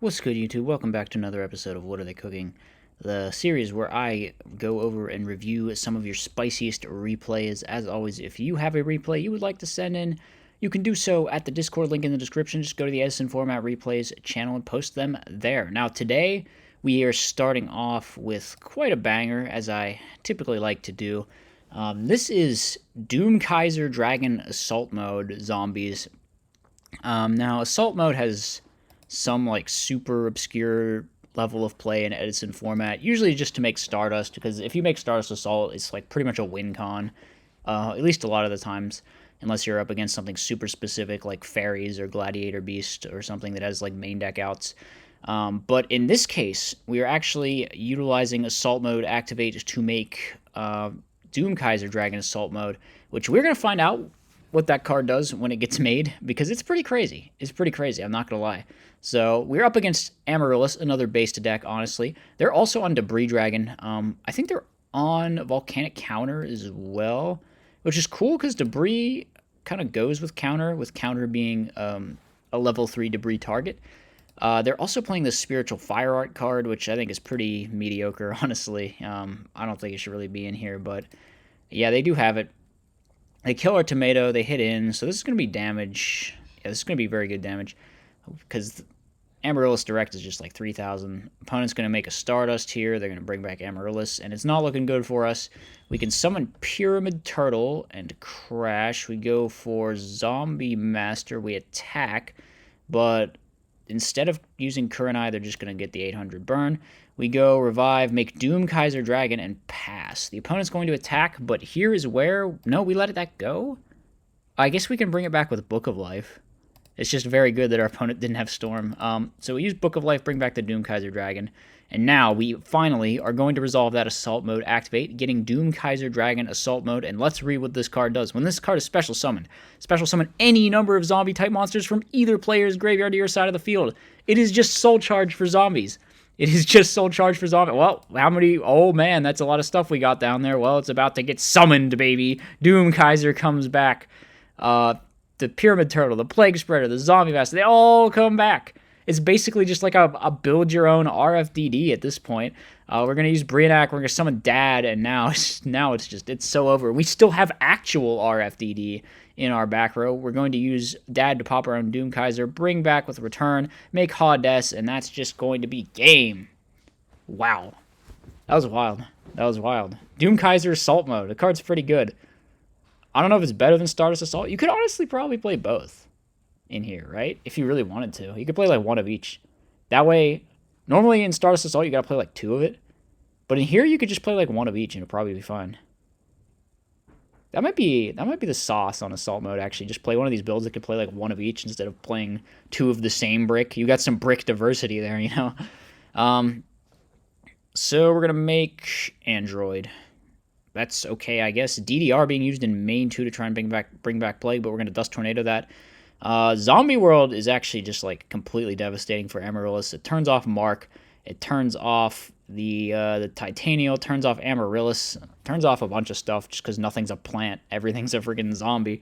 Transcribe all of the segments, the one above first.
What's good, YouTube? Welcome back to another episode of What Are They Cooking? The series where I go over and review some of your spiciest replays. As always, if you have a replay you would like to send in, you can do so at the Discord link in the description. Just go to the Edison Format Replays channel and post them there. Now, today, we are starting off with quite a banger, as I typically like to do. This is Doom Kaiser Dragon Assault Mode Zombies. Now, Assault Mode has some like super obscure level of play in Edison format, usually just to make Stardust, because if you make Stardust Assault, it's like pretty much a win con, at least a lot of the times, unless you're up against something super specific like Fairies or Gladiator Beast or something that has like main deck outs. But in this case, we are actually utilizing Assault Mode Activate to make Doom Kaiser Dragon Assault Mode, which we're going to find out what that card does when it gets made, because it's pretty crazy. It's pretty crazy, I'm not going to lie. So we're up against Amaryllis, another based deck, honestly. They're also on Debris Dragon. I think they're on Volcanic Counter as well, which is cool because Debris kind of goes with Counter being a level 3 Debris target. They're also playing the Spiritual Fire Art card, which I think is pretty mediocre, honestly. I don't think it should really be in here, but yeah, they do have it. They kill our tomato, they hit in, so this is going to be damage. Yeah, this is going to be very good damage, because Amaryllis Direct is just like 3,000. Opponent's going to make a Stardust here, they're going to bring back Amaryllis, and it's not looking good for us. We can summon Pyramid Turtle and crash. We go for Zombie Master, we attack, but instead of using Kurenai, they're just going to get the 800 burn. We go revive, make Doom Kaiser Dragon, and pass. The opponent's going to attack, but here is where... No, we let that go? I guess we can bring it back with Book of Life. It's just very good that our opponent didn't have Storm. So we use Book of Life, bring back the Doom Kaiser Dragon. And now we finally are going to resolve that Assault Mode activate, getting Doom Kaiser Dragon Assault Mode. And let's read what this card does. When this card is special summoned any number of zombie-type monsters from either player's graveyard to your side of the field. It is just Soul Charge for zombies. It is just Soul Charge for zombies. Well, how many... Oh, man, that's a lot of stuff we got down there. Well, it's about to get summoned, baby. Doom Kaiser comes back. The Pyramid Turtle, the Plague Spreader, the Zombie Master, they all come back. It's basically just like a build-your-own RFDD at this point. We're going to use Brionac, we're going to summon Dad, and now it's so over. We still have actual RFDD in our back row. We're going to use Dad to pop our own Doom Kaiser, bring back with Return, make Hades, and that's just going to be game. Wow. That was wild. That was wild. Doom Kaiser Assault Mode. The card's pretty good. I don't know if it's better than Stardust Assault. You could honestly probably play both in here, right? If you really wanted to. You could play like one of each. That way, normally in Stardust Assault, you gotta play like two of it. But in here, you could just play like one of each and it'll probably be fine. That might be the sauce on Assault Mode, actually. Just play one of these builds that could play like one of each instead of playing two of the same brick. You got some brick diversity there, you know? So we're gonna make Android. That's okay, I guess. DDR being used in main 2 to try and bring back Plague, but we're going to Dust Tornado that. Zombie World is actually just like completely devastating for Amaryllis. It turns off Mark. It turns off the Titanial. Turns off Amaryllis. Turns off a bunch of stuff just because nothing's a plant. Everything's a freaking zombie.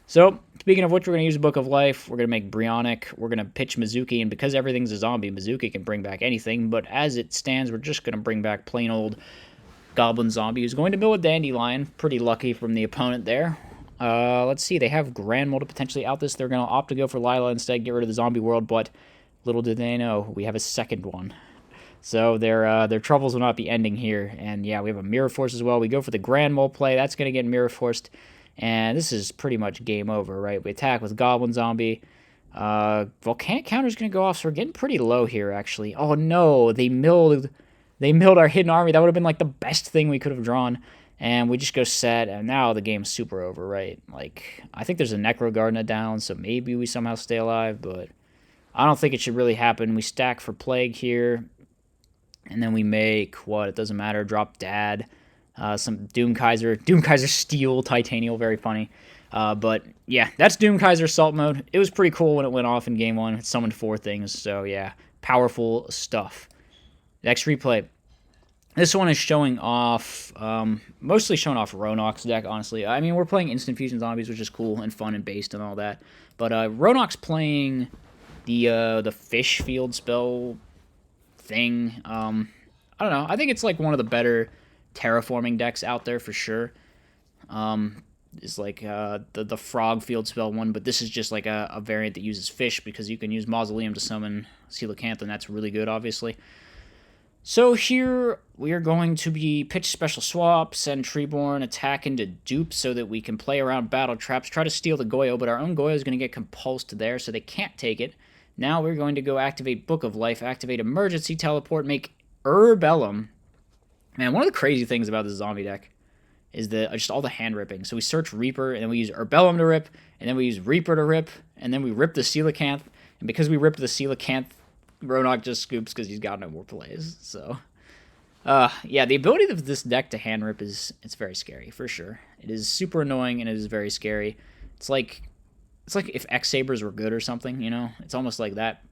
So, speaking of which, we're going to use Book of Life. We're going to make Brionic. We're going to pitch Mizuki, and because everything's a zombie, Mizuki can bring back anything, but as it stands, we're just going to bring back plain old Goblin Zombie, who's going to mill a Dandelion. Pretty lucky from the opponent there. Let's see, they have Grand Mold to potentially out this. They're going to opt to go for Lila instead, get rid of the Zombie World, but little did they know, we have a second one. So their troubles will not be ending here. And yeah, we have a Mirror Force as well. We go for the Grand Mold play. That's going to get Mirror Forced. And this is pretty much game over, right? We attack with Goblin Zombie. Volcanic Counter is going to go off, so we're getting pretty low here, actually. Oh no, they milled our Hidden Army. That would have been like the best thing we could have drawn. And we just go set, and now the game's super over, right? Like, I think there's a Necro Gardener down, so maybe we somehow stay alive, but I don't think it should really happen. We stack for Plague here, and then we make, what, it doesn't matter, drop Dad, some Doom Kaiser Steel, Titanial, very funny. But yeah, that's Doom Kaiser Assault Mode. It was pretty cool when it went off in game 1. It summoned 4 things, so yeah, powerful stuff. Next replay. This one is showing off, mostly showing off Ronok's deck, honestly. I mean, we're playing Instant Fusion Zombies, which is cool and fun and based and all that. But Ronok's playing The fish field spell thing. I don't know. I think it's like one of the better terraforming decks out there for sure. Is like the frog field spell one, but this is just like a variant that uses fish because you can use Mausoleum to summon Coelacanth, and that's really good, obviously. So here we are going to be pitch special swap, send Treeborn, attack into dupe so that we can play around battle traps, try to steal the Goyo, but our own Goyo is going to get compulsed there, so they can't take it. Now we're going to go activate Book of Life, activate Emergency Teleport, make Herbellum. Man, one of the crazy things about this zombie deck is just all the hand ripping. So we search Reaper, and then we use Herbellum to rip, and then we use Reaper to rip, and then we rip the Coelacanth, and because we ripped the Coelacanth, Ronak just scoops because he's got no more plays. So, yeah, the ability of this deck to hand rip it's very scary, for sure. It is super annoying, and it is very scary. It's like if X-Sabers were good or something, you know? It's almost like that.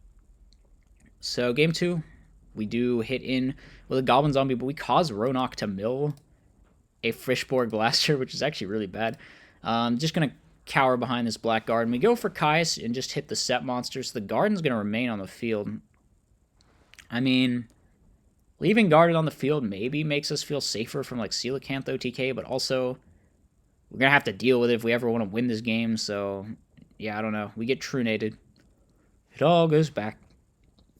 So, game 2, we do hit in with a Goblin Zombie, but we cause Ronak to mill a Fishborg Blaster, which is actually really bad. Just going to cower behind this Black Garden. We go for Kaiser and just hit the set monster, so the Garden's going to remain on the field. I mean, leaving Garden on the field maybe makes us feel safer from like Coelacanth OTK, but also we're going to have to deal with it if we ever want to win this game, so yeah, I don't know. We get Trunated. It all goes back.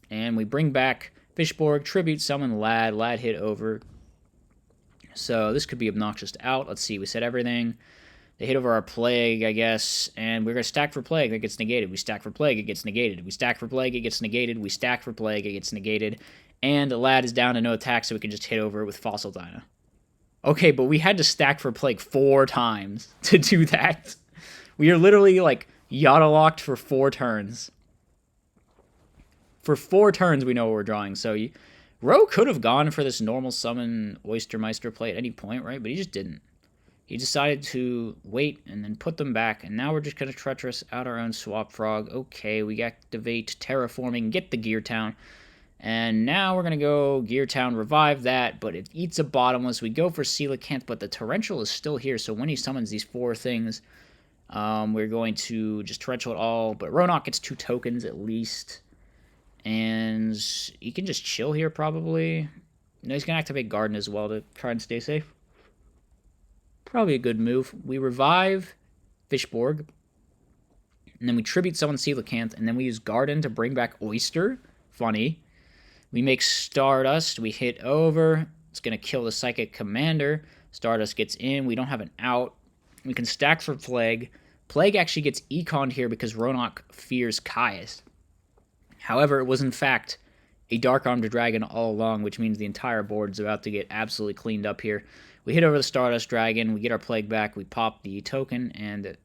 And we bring back Fishborg, Tribute, Summon Lad. Lad hit over. So this could be obnoxious out. Let's see, we said everything. They hit over our Plague, I guess, and we're going to stack for Plague. That gets negated. We stack for Plague. It gets negated. We stack for Plague. It gets negated. We stack for Plague. It gets negated. And the Lad is down to no attack, so we can just hit over it with Fossil Dyna. Okay, but we had to stack for Plague 4 times to do that. We are literally, like, Yada locked for 4 turns. For 4 turns, we know what we're drawing. So, Ro could have gone for this normal summon Oystermeister play at any point, right? But he just didn't. He decided to wait and then put them back, and now we're just going to Treacherous out our own Swap Frog. Okay, we activate Terraforming, get the Gear Town, and now we're going to go Gear Town, revive that, but it eats a Bottomless. We go for Coelacanth, but the Torrential is still here, so when he summons these 4 things, we're going to just Torrential it all, but Ronak gets 2 tokens at least, and he can just chill here probably. No, he's going to activate Garden as well to try and stay safe. Probably a good move. We revive Fishborg, and then we tribute summon Coelacanth, and then we use Garden to bring back Oyster. Funny. We make Stardust. We hit over. It's going to kill the Psychic Commander. Stardust gets in. We don't have an out. We can stack for Plague. Plague actually gets Econned here because Ronak fears Caius. However, it was in fact a Dark Armed Dragon all along, which means the entire board is about to get absolutely cleaned up here. We hit over the Stardust Dragon, we get our Plague back, we pop the token, and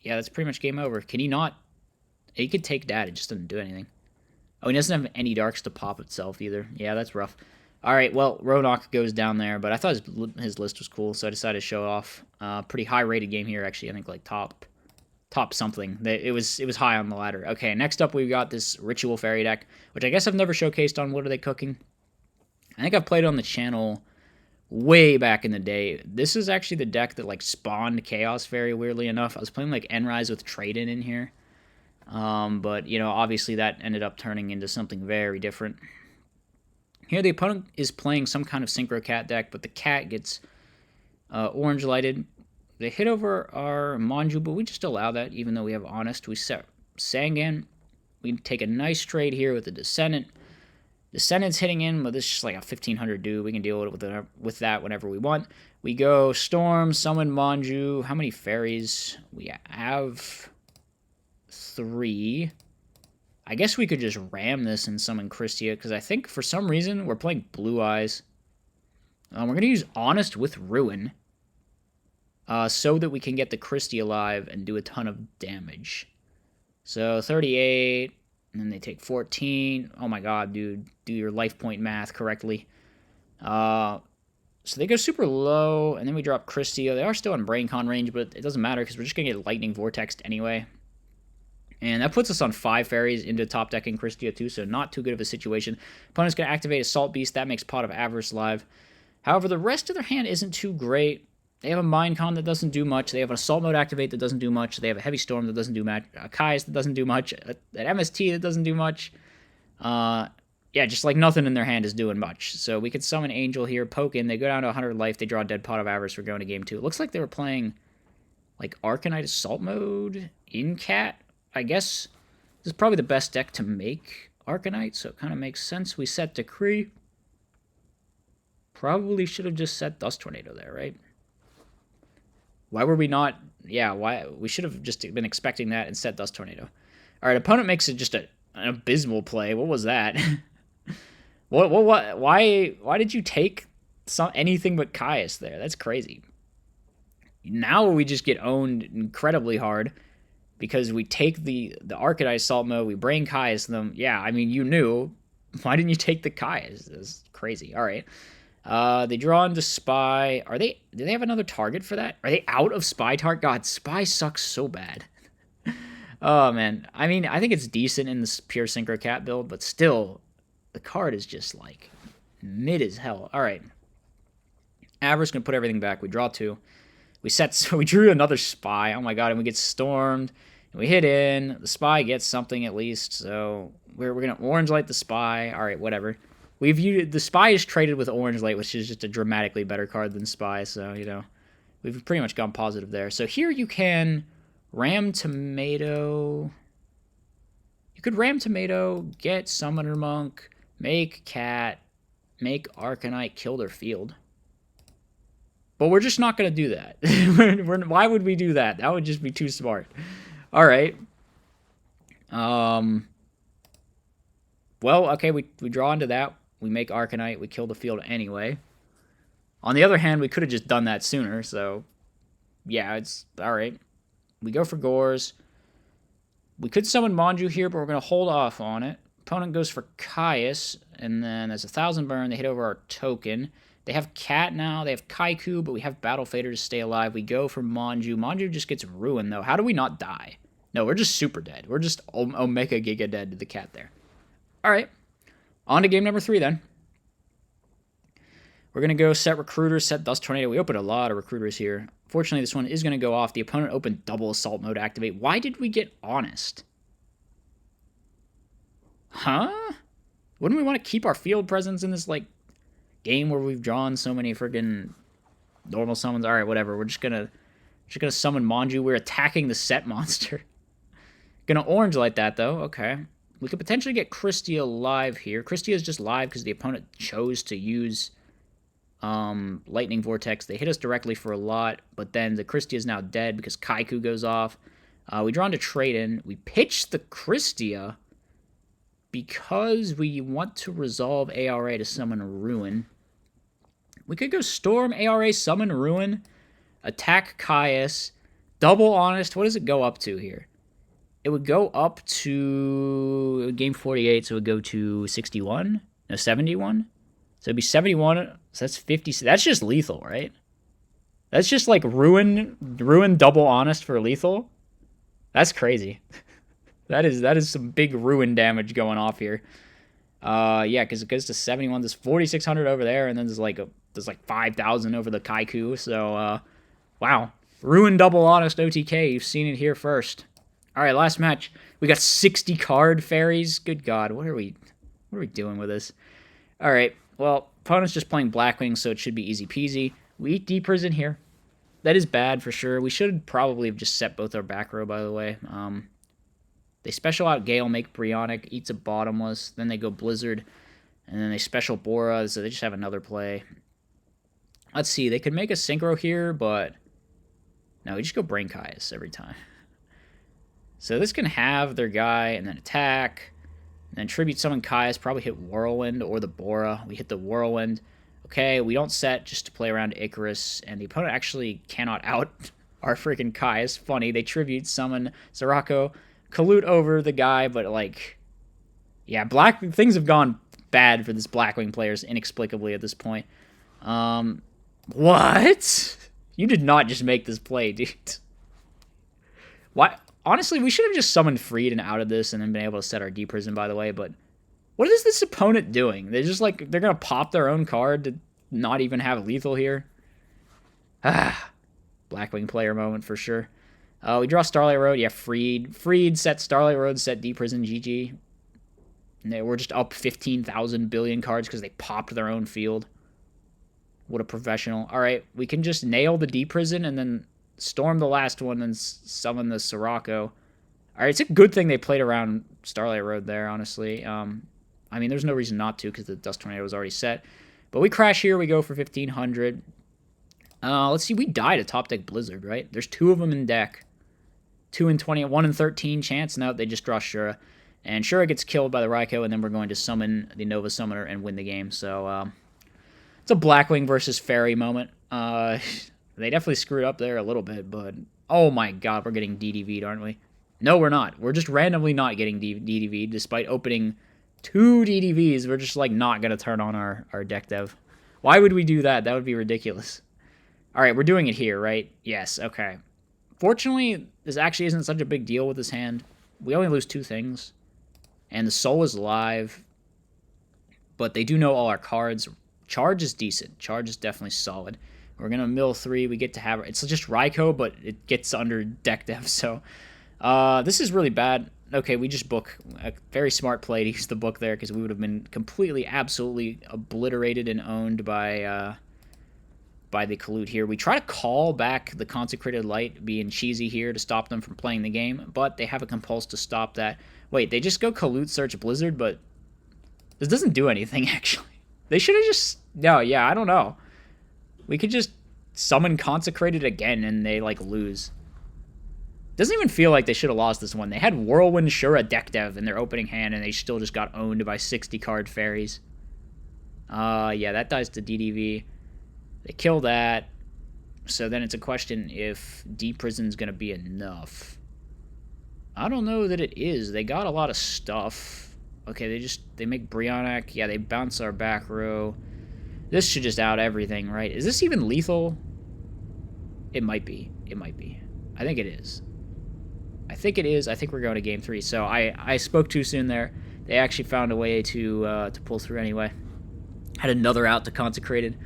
yeah, that's pretty much game over. Can he not? He could take that, it just doesn't do anything. Oh, he doesn't have any Darks to pop itself either. Yeah, that's rough. Alright, well, Ronak goes down there, but I thought his list was cool, so I decided to show off. Pretty high-rated game here, actually. I think like top something. It was high on the ladder. Okay, next up we got this Ritual Fairy deck, which I guess I've never showcased on What Are They Cooking. I think I've played it on the channel way back in the day. This is actually the deck that like spawned Chaos Fairy, weirdly enough. I was playing like Enrise with Trade-In in here. But, you know, obviously that ended up turning into something very different. Here the opponent is playing some kind of Synchro Cat deck, but the cat gets orange lighted. They hit over our Manju, but we just allow that, even though we have Honest. We set Sangan. We take a nice trade here with the Descendant. Descendant's hitting in, but this is just like a 1500 do. We can deal with that whenever we want. We go Storm, Summon Manju. How many fairies? We have 3. I guess we could just ram this and summon Christia, because I think for some reason we're playing Blue Eyes. We're going to use Honest with Ruin, so that we can get the Christie alive and do a ton of damage. So 38... and then they take 14. Oh my god, dude. Do your life point math correctly. So they go super low, and then we drop Christia. They are still in BrainCon range, but it doesn't matter because we're just going to get Lightning Vortexed anyway. And that puts us on 5 fairies into top decking Christia too, so not too good of a situation. Opponent's going to activate Assault Beast. That makes Pot of Avarice live. However, the rest of their hand isn't too great. They have a Minecon that doesn't do much. They have an Assault Mode Activate that doesn't do much. They have a Heavy Storm that doesn't do much. A Kai's that doesn't do much. An MST that doesn't do much. Yeah, just like nothing in their hand is doing much. So we could summon Angel here, poke in. They go down to 100 life. They draw a Dead Pot of Avarice. We're going to game 2. It looks like they were playing like Arcanite Assault Mode in Cat. I guess this is probably the best deck to make Arcanite, so it kind of makes sense. We set Decree. Probably should have just set Dust Tornado there, right? Why were we not... Yeah, why? We should have just been expecting that and set Dust Tornado. All right, opponent makes it just an abysmal play. What was that? What? Why did you take anything but Caius there? That's crazy. Now we just get owned incredibly hard because we take the Arcanite Assault Mode, we brain Caius them. Yeah, I mean, you knew. Why didn't you take the Caius? That's crazy. All right. They draw into Spy. Do they have another target for that? Are they out of Spy target? God, Spy sucks so bad. Oh, man. I mean, I think it's decent in this pure Synchro Cat build, but still, the card is just, like, mid as hell. All right. Avarice going to put everything back. We draw 2. We drew another Spy. Oh, my God, and we get Stormed. And we hit in. The Spy gets something at least, so we're going to Orange Light the Spy. All right, whatever. The Spy is traded with Orange Light, which is just a dramatically better card than Spy, so, you know, we've pretty much gone positive there. So here you can Ram Tomato. You could Ram Tomato, get Summoner Monk, make Cat, make Arcanite, kill their field. But we're just not going to do that. Why would we do that? That would just be too smart. All right. Well, okay, we draw into that. We make Arcanite. We kill the field anyway. On the other hand, we could have just done that sooner, so yeah, it's all right. We go for Gores. We could summon Manju here, but we're going to hold off on it. Opponent goes for Caius, and then there's 1,000 burn. They hit over our token. They have Cat now. They have Kaiku, but we have Battle Fader to stay alive. We go for Manju. Manju just gets ruined, though. How do we not die? No, we're just super dead. We're just Omega Giga dead to the Cat there. All right. On to game number 3, then. We're going to go set Recruiters, set Dust Tornado. We opened a lot of Recruiters here. Fortunately, this one is going to go off. The opponent opened double Assault Mode Activate. Why did we get Honest? Huh? Wouldn't we want to keep our field presence in this, like, game where we've drawn so many friggin' normal summons? All right, whatever. We're just gonna summon Manju. We're attacking the set monster. Gonna Orange Light that, though. Okay. We could potentially get Christia live here. Christia is just live because the opponent chose to use Lightning Vortex. They hit us directly for a lot, but then the Christia is now dead because Kaiku goes off. We draw into trade-in. We pitch the Christia because we want to resolve ARA to summon Ruin. We could go Storm, ARA, summon Ruin, attack Caius, double Honest. What does it go up to here? It would go up to game 48, so it would go to 61? No, 71? So it'd be 71, so that's 50. That's just lethal, right? That's just like Ruin double Honest for lethal? That's crazy. That is some big Ruin damage going off here. Yeah, because it goes to 71. There's 4,600 over there, and then there's like 5,000 over the Kaiku. So, wow. Ruin double Honest OTK. You've seen it here first. All right, last match. We got 60 card fairies. Good God, what are we doing with this? All right, well, opponent's just playing blackwings, so it should be easy peasy. We eat Deep Prison here. That is bad for sure. We should probably have just set both our back row, by the way. They special out Gale, make Brionic, eats a Bottomless, then they go Blizzard, and then they special Bora, so they just have another play. Let's see, they could make a Synchro here, but no, we just go Brain Caius every time. So this can have their guy, and then attack, and then Tribute Summon Caius, probably hit Whirlwind or the Bora. We hit the Whirlwind. Okay, we don't set just to play around Icarus, and the opponent actually cannot out our freaking Caius. Funny, they Tribute Summon Sirocco, Collude over the guy, but like, yeah, things have gone bad for this Blackwing players inexplicably at this point. What? You did not just make this play, dude. Why? Honestly, we should have just summoned Freed and out of this and then been able to set our Deep Prison, by the way, but what is this opponent doing? They're just like, they're going to pop their own card to not even have lethal here. Blackwing player moment for sure. We draw Starlight Road. Yeah, Freed set Starlight Road, set D Prison, GG. We're just up 15,000 billion cards because they popped their own field. What a professional. All right, we can just nail the D Prison and then storm the last one and summon the Sirocco. All right, it's a good thing they played around Starlight Road there, honestly. I mean, there's no reason not to because the Dust Tornado was already set. But we crash here. We go for 1,500. Let's see. We died a top deck Blizzard, right? There's 2 of them in deck. 2 in 20, 1 in 13 chance. No, they just draw Shura. And Shura gets killed by the Raikou, and then we're going to summon the Nova Summoner and win the game. So, it's a Blackwing versus Fairy moment. They definitely screwed up there a little bit, but oh my god, we're getting DDV'd, aren't we? No, we're not. We're just randomly not getting DDV'd, despite opening 2 DDVs. We're just, like, not going to turn on our deck dev. Why would we do that? That would be ridiculous. All right, we're doing it here, right? Yes, okay. Fortunately, this actually isn't such a big deal with this hand. We only lose 2 things. And the Soul is live. But they do know all our cards. Charge is decent. Charge is definitely solid. We're going to mill 3. We get to have... It's just Raikou, but it gets under deck dev. So, this is really bad. Okay, we just book. A very smart play to use the book there, because we would have been completely, absolutely obliterated and owned by the Kalut here. We try to call back the Consecrated Light, being cheesy here to stop them from playing the game, but they have a compulse to stop that. Wait, they just go Kalut search Blizzard, but this doesn't do anything, actually. They should have just... No, yeah, I don't know. We could just summon Consecrated again, and they, like, lose. Doesn't even feel like they should have lost this one. They had Whirlwind Shura deck dev in their opening hand, and they still just got owned by 60-card fairies. Yeah, that dies to DDV. They kill that. So then it's a question if D Prison's going to be enough. I don't know that it is. They got a lot of stuff. Okay, they make Brionac. Yeah, they bounce our back row. This should just out everything, right? Is this even lethal? It might be. It might be. I think it is. I think it is. I think we're going to game 3. So I spoke too soon there. They actually found a way to pull through anyway. Had another out to Consecrated.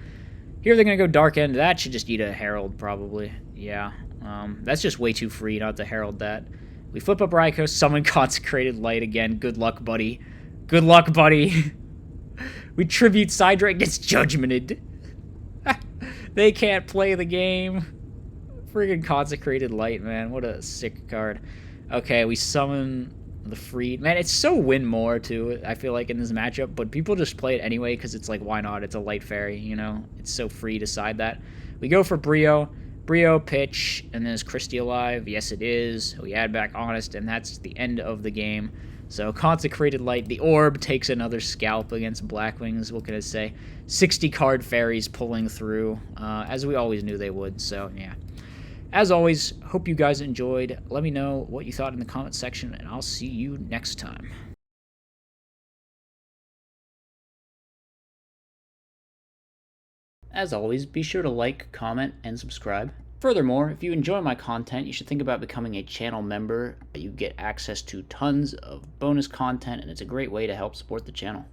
Here they're going to go Dark End. That should just eat a Herald, probably. Yeah. That's just way too free not to Herald that. We flip up Raikou, summon Consecrated Light again. Good luck, buddy. Good luck, buddy. We tribute Sidra, gets Judgmented. They can't play the game. Friggin' Consecrated Light, man. What a sick card. Okay, we summon the Freed. Man, it's so win more, too, I feel like, in this matchup. But people just play it anyway because it's like, why not? It's a light fairy, you know? It's so free to side that. We go for Brio. Brio, pitch, and then is Christie alive? Yes, it is. We add back Honest, and that's the end of the game. So, Consecrated Light. The Orb takes another scalp against Blackwings. What can I say? 60-card fairies pulling through, as we always knew they would. So, yeah. As always, hope you guys enjoyed. Let me know what you thought in the comment section, and I'll see you next time. As always, be sure to like, comment, and subscribe. Furthermore, if you enjoy my content, you should think about becoming a channel member. You get access to tons of bonus content, and it's a great way to help support the channel.